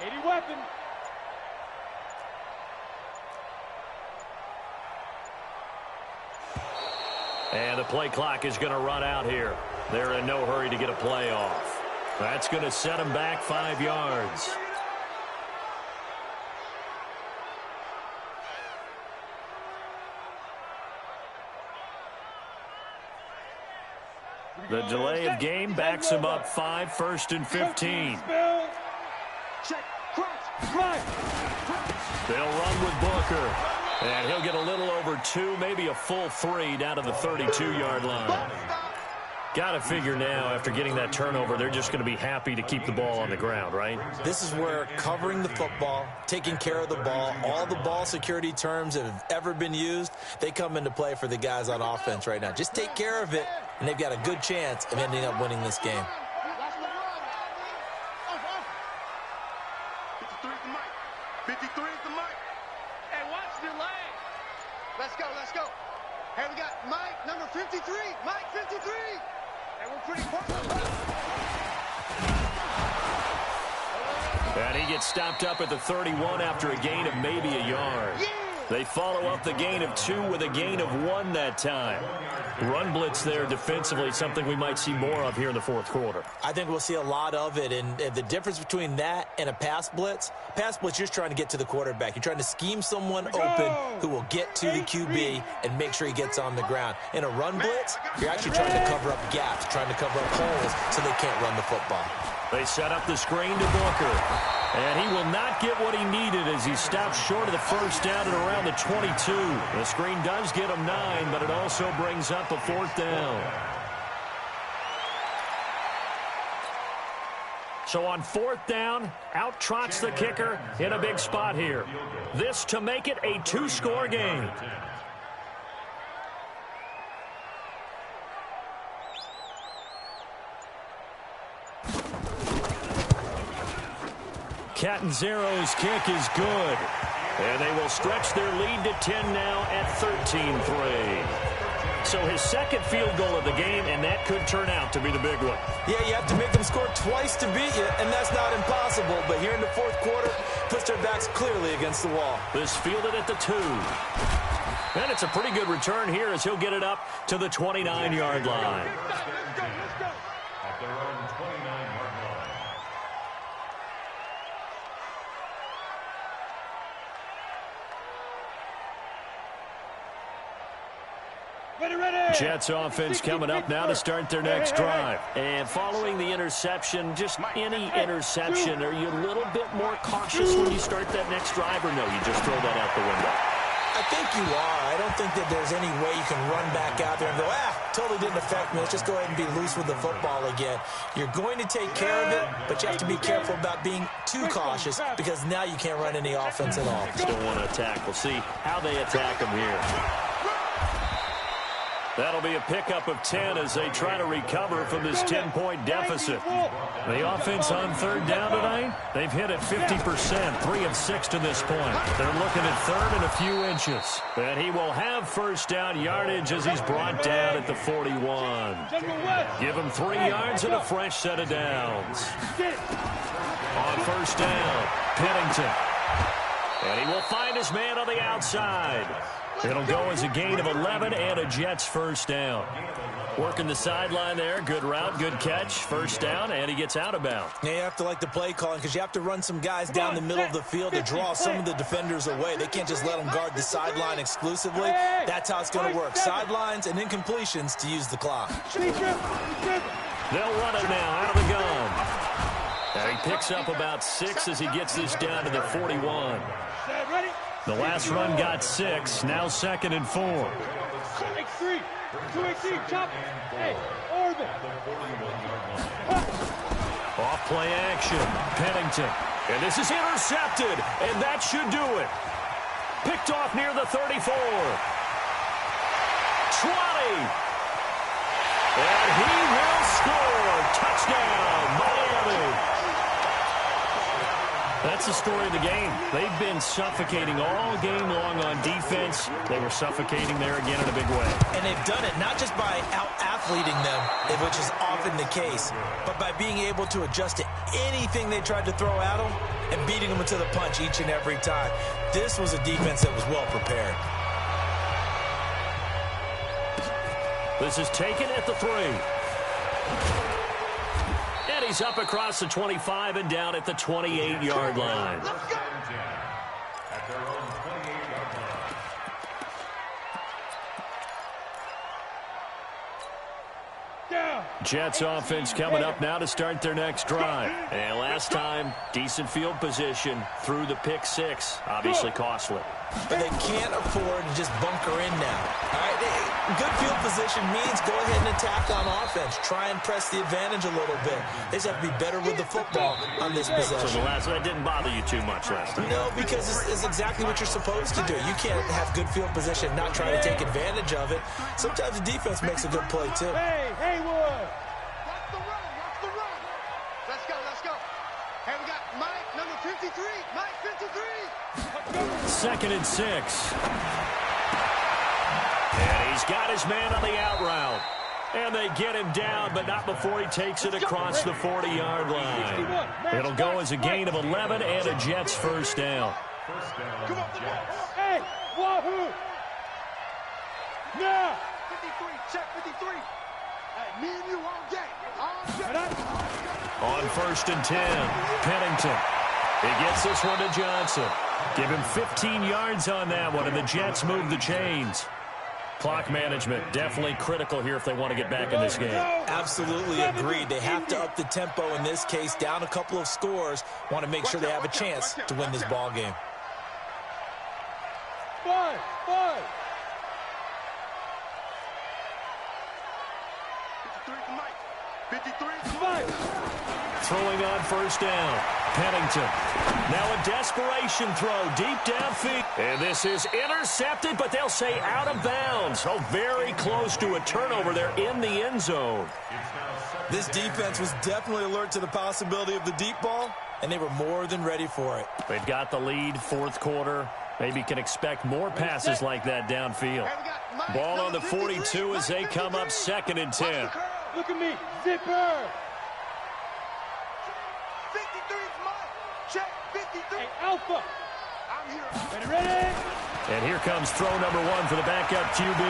80 weapon. And the play clock is going to run out here. They're in no hurry to get a play off. That's going to set them back 5 yards. The delay of game backs him up 5, 1st and 15. They'll run with Booker. And he'll get a little over 2, maybe a full 3 down to the 32-yard line. Got to figure now, after getting that turnover, they're just going to be happy to keep the ball on the ground, right? This is where covering the football, taking care of the ball, all the ball security terms that have ever been used, they come into play for the guys on offense right now. Just take care of it, and they've got a good chance of ending up winning this game. 53 is the mic. 53 is the mic. Hey, watch the leg. Let's go, let's go. Hey, we got Mike, number 53. Mike, 53. And we're pretty close. And he gets stopped up at the 31 after a gain of maybe a yard. Yeah. They follow up the gain of 2 with a gain of 1 that time. Run blitz there defensively, something we might see more of here in the 4th quarter. I think we'll see a lot of it, and the difference between that and a pass blitz, you're just trying to get to the quarterback. You're trying to scheme someone open who will get to the QB and make sure he gets on the ground. In a run blitz, you're actually trying to cover up gaps, trying to cover up holes so they can't run the football. They set up the screen to Booker. And he will not get what he needed as he stops short of the first down at around the 22. The screen does get him 9, but it also brings up a 4th down. So on 4th down, out trots the kicker in a big spot here. This to make it a 2-score game. Catanzaro's kick is good. And they will stretch their lead to 10 now at 13-3. So his second field goal of the game, and that could turn out to be the big one. Yeah, you have to make them score twice to beat you, and that's not impossible. But here in the 4th quarter, puts their backs clearly against the wall. This fielded at the 2. And it's a pretty good return here as he'll get it up to the 29-yard line. Jets offense coming up now to start their next drive. And following the interception, just any interception, are you a little bit more cautious when you start that next drive, or no, you just throw that out the window? I think you are. I don't think that there's any way you can run back out there and go, totally didn't affect me. Let's just go ahead and be loose with the football again. You're going to take care of it, but you have to be careful about being too cautious because now you can't run any offense at all. Still want to attack. We'll see how they attack them here. That'll be a pickup of 10 as they try to recover from this 10-point deficit. The offense on 3rd down tonight, they've hit it 50%, 3 of 6 to this point. They're looking at 3rd and a few inches. And he will have first down yardage as he's brought down at the 41. Give him 3 yards and a fresh set of downs. On first down, Pennington. And he will find his man on the outside. It'll go as a gain of 11 and a Jets first down. Working the sideline there. Good route, good catch. First down, and he gets out of bounds. Yeah, you have to like the play calling because you have to run some guys down the middle of the field to draw some of the defenders away. They can't just let them guard the sideline exclusively. That's how it's going to work. Sidelines and incompletions to use the clock. They'll run it now out of the gun. And he picks up about 6 as he gets this down to the 41. The last run got 6, now 2nd and 4. 2-3, chop. Hey, orbit. Off play action, Pennington. And this is intercepted, and that should do it. Picked off near the 34. 20. And he will score. Touchdown, Miami. That's the story of the game. They've been suffocating all game long on defense. They were suffocating there again in a big way. And they've done it not just by out half-leading them, which is often the case. But by being able to adjust to anything they tried to throw at them and beating them to the punch each and every time, this was a defense that was well prepared. This is taken at the 3. And he's up across the 25 and down at the 28-yard line. Jets offense coming up now to start their next drive. And last time, decent field position through the pick 6. Obviously costly. But they can't afford to just bunker in now. All right, good field position means go ahead and attack on offense. Try and press the advantage a little bit. They just have to be better with the football on this possession. So that didn't bother you too much last time? No, because it's exactly what you're supposed to do. You can't have good field position and not try to take advantage of it. Sometimes the defense makes a good play, too. Hey, Haywood! Watch the run, watch the run. Let's go, let's go. Hey, we got Mike, number 53. Mike, 53. 2nd and 6. And he's got his man on the out route. And they get him down, but not before he takes it across the 40-yard line. It'll go as a gain of 11 and a Jets first down. Come on, Jets. Hey, Wahoo! Now! 53, check 53. Hey, me and you all day. All day. On 1st and 10, Pennington. He gets this one to Johnson. Give him 15 yards on that one, and the Jets move the chains. Clock management definitely critical here if they want to get back in this game. Absolutely agreed. They have to up the tempo in this case. Down a couple of scores. Want to make sure they have a chance to win this ball game. 5. 53 for Mike. 53 for Mike. Throwing on 1st down. Pennington. Now a desperation throw deep downfield. And this is intercepted, but they'll say out of bounds. Oh, very close to a turnover there in the end zone. This defense was definitely alert to the possibility of the deep ball, and they were more than ready for it. They've got the lead, 4th quarter. Maybe can expect more passes like that downfield. Ball on the 42 as they come up 2nd and 10. Look at me, zipper. 53's Mike. Check 53. Hey, Alpha. I'm here. Ready? And here comes throw number 1 for the backup QB.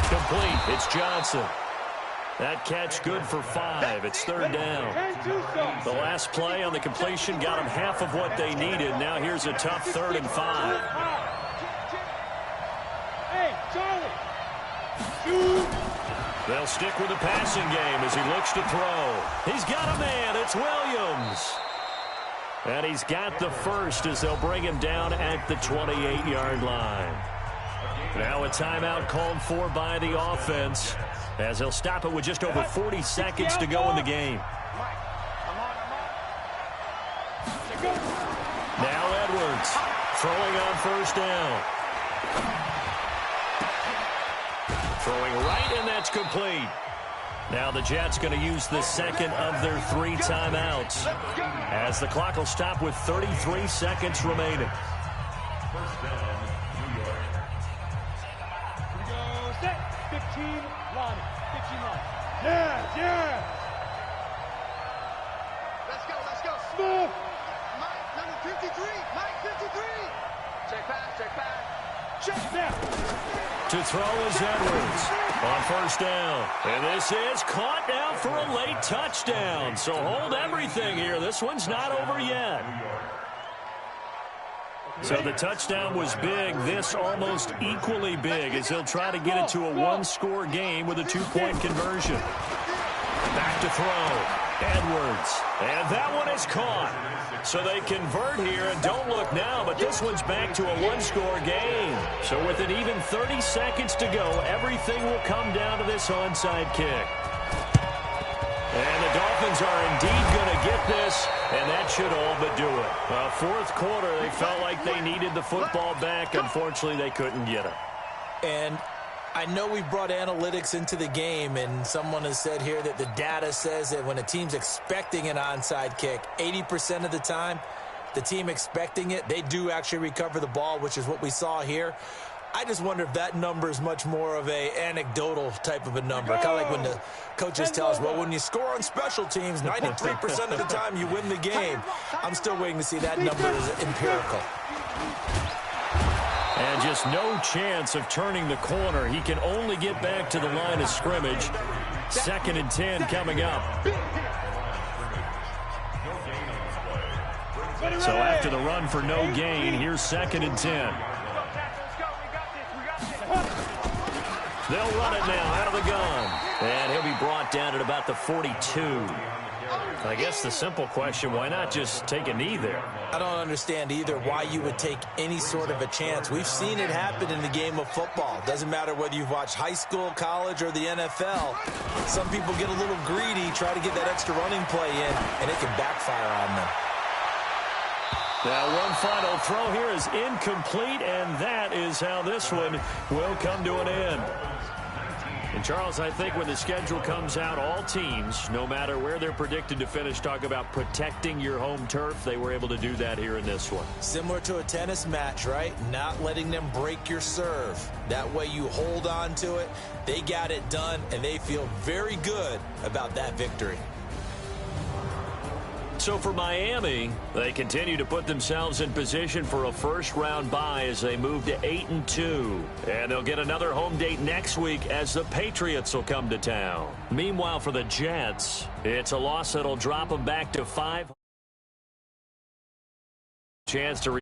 Complete. It's Johnson. That catch good for 5. It's 3rd down. The last play on the completion got them half of what they needed. Now here's a tough 3rd and 5. Hey, Charlie. Shoot. They'll stick with the passing game as he looks to throw. He's got a man. It's Williams. And he's got the first as they'll bring him down at the 28-yard line. Now a timeout called for by the offense as they'll stop it with just over 40 seconds to go in the game. Now Edwards throwing on 1st down. Throwing right, and that's complete. Now the Jets going to use the 2nd of their 3 timeouts as the clock will stop with 33 seconds remaining. First down, New York. Here we go, set, 15 line. Yeah. Let's go. Smith. Mike, number 53. Mike, 53. Check pass. Check now. To throw is Edwards on 1st down. And this is caught now for a late touchdown. So hold everything here. This one's not over yet. So the touchdown was big. This almost equally big as he'll try to get it to a 1-score game with a 2-point conversion. Back to throw. Edwards. And that one is caught. So they convert here and don't look now, but this one's back to a 1-score game. So with an even 30 seconds to go, everything will come down to this onside kick. And the Dolphins are indeed going to get this, and that should all but do it. 4th quarter, they felt like they needed the football back. Unfortunately, they couldn't get it. And I know we brought analytics into the game, and someone has said here that the data says that when a team's expecting an onside kick, 80% of the time, the team expecting it, they do actually recover the ball, which is what we saw here. I just wonder if that number is much more of a anecdotal type of a number. Kind of like when the coaches tell us, well, when you score on special teams, 93% of the time you win the game. I'm still waiting to see that number is empirical. And just no chance of turning the corner. He can only get back to the line of scrimmage. 2nd and 10 coming up. So after the run for no gain, here's 2nd and 10. They'll run it now out of the gun. And he'll be brought down at about the 42. I guess the simple question, why not just take a knee there? I don't understand either why you would take any sort of a chance. We've seen it happen in the game of football. Doesn't matter whether you've watched high school, college, or the NFL. Some people get a little greedy, try to get that extra running play in, and it can backfire on them. Now one final throw here is incomplete, and that is how this one will come to an end. And, Charles, I think when the schedule comes out, all teams, no matter where they're predicted to finish, talk about protecting your home turf. They were able to do that here in this one. Similar to a tennis match, right? Not letting them break your serve. That way you hold on to it. They got it done, and they feel very good about that victory. So for Miami, they continue to put themselves in position for a first-round bye as they move to 8-2. And they'll get another home date next week as the Patriots will come to town. Meanwhile, for the Jets, it's a loss that'll drop them back to 5. Chance to